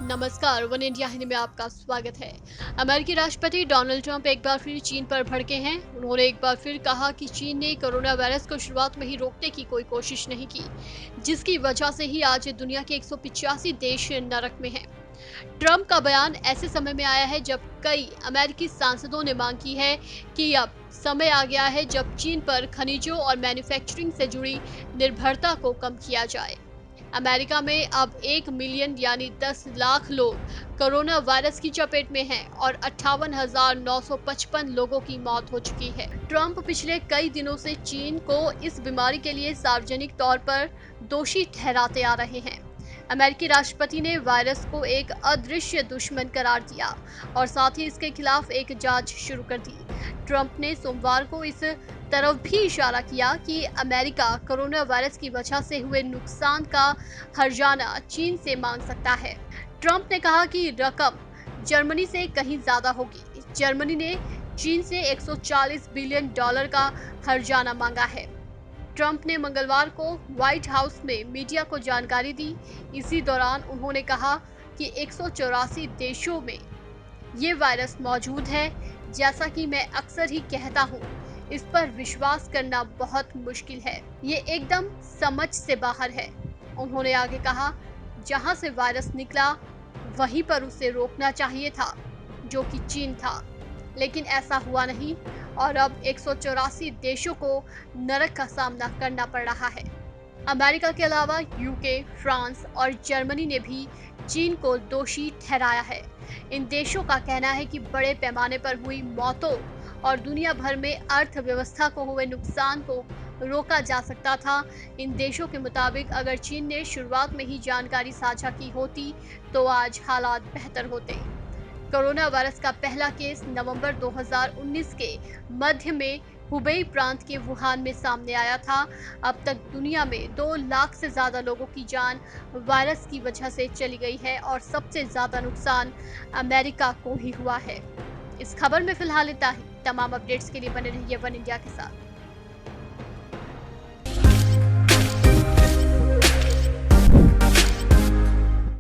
नमस्कार, one India Hindi में आपका स्वागत है। अमेरिकी राष्ट्रपति डोनाल्ड ट्रंप एक बार फिर चीन पर भड़के हैं। उन्होंने एक बार फिर कहा कि चीन ने कोरोना वायरस को शुरुआत में ही रोकने की कोई कोशिश नहीं की, जिसकी वजह से ही आज दुनिया के 185 देश नरक में हैं। ट्रंप का बयान ऐसे समय में आया है जब कई अमेरिकी सांसदों ने मांग की है कि अब समय आ गया है जब चीन पर खनिजों और मैन्युफैक्चरिंग से जुड़ी निर्भरता को कम किया जाए। अमेरिका में अब 1 मिलियन यानी 10 लाख लोग कोरोना वायरस की चपेट में हैं और 58,955 लोगों की मौत हो चुकी है। ट्रंप पिछले कई दिनों से चीन को इस बीमारी के लिए सार्वजनिक तौर पर दोषी ठहराते आ रहे हैं। अमेरिकी राष्ट्रपति ने वायरस को एक अदृश्य दुश्मन करार दिया और साथ ही इसके खिलाफ एक जांच शुरू कर दी। ट्रंप ने सोमवार को इस तरफ भी इशारा किया कि अमेरिका कोरोना वायरस की वजह से हुए नुकसान का हर्जाना चीन से मांग सकता है। ट्रंप ने कहा कि रकम जर्मनी से कहीं ज्यादा होगी। जर्मनी ने चीन से 140 बिलियन डॉलर का हर्जाना मांगा है। ट्रंप ने मंगलवार को व्हाइट हाउस में मीडिया को जानकारी दी। इसी दौरान उन्होंने कहा कि 184 देशों में ये वायरस मौजूद है। जैसा कि मैं अक्सर ही कहता हूँ, इस पर विश्वास करना बहुत मुश्किल है। ये एकदम समझ से बाहर है। उन्होंने आगे कहा, जहाँ से वायरस निकला वहीं पर उसे रोकना चाहिए था, जो कि चीन था, लेकिन ऐसा हुआ नहीं और अब 184 देशों को नरक का सामना करना पड़ रहा है। अमेरिका के अलावा यूके, फ्रांस और जर्मनी ने भी चीन को दोषी ठहराया है। इन देशों का कहना है कि बड़े पैमाने पर हुई मौतों और दुनिया भर में अर्थव्यवस्था को हुए नुकसान को रोका जा सकता था। इन देशों के मुताबिक अगर चीन ने शुरुआत में ही जानकारी साझा की होती तो आज हालात बेहतर होते। कोरोना वायरस का पहला केस नवंबर 2019 के मध्य में हुबेई प्रांत के वुहान में सामने आया था। अब तक दुनिया में 2 लाख से ज्यादा लोगों की जान वायरस की वजह से चली गई है और सबसे ज्यादा नुकसान अमेरिका को ही हुआ है। इस खबर में फिलहाल इतना ही। तमाम अपडेट्स के लिए बने रहिए वन इंडिया के साथ।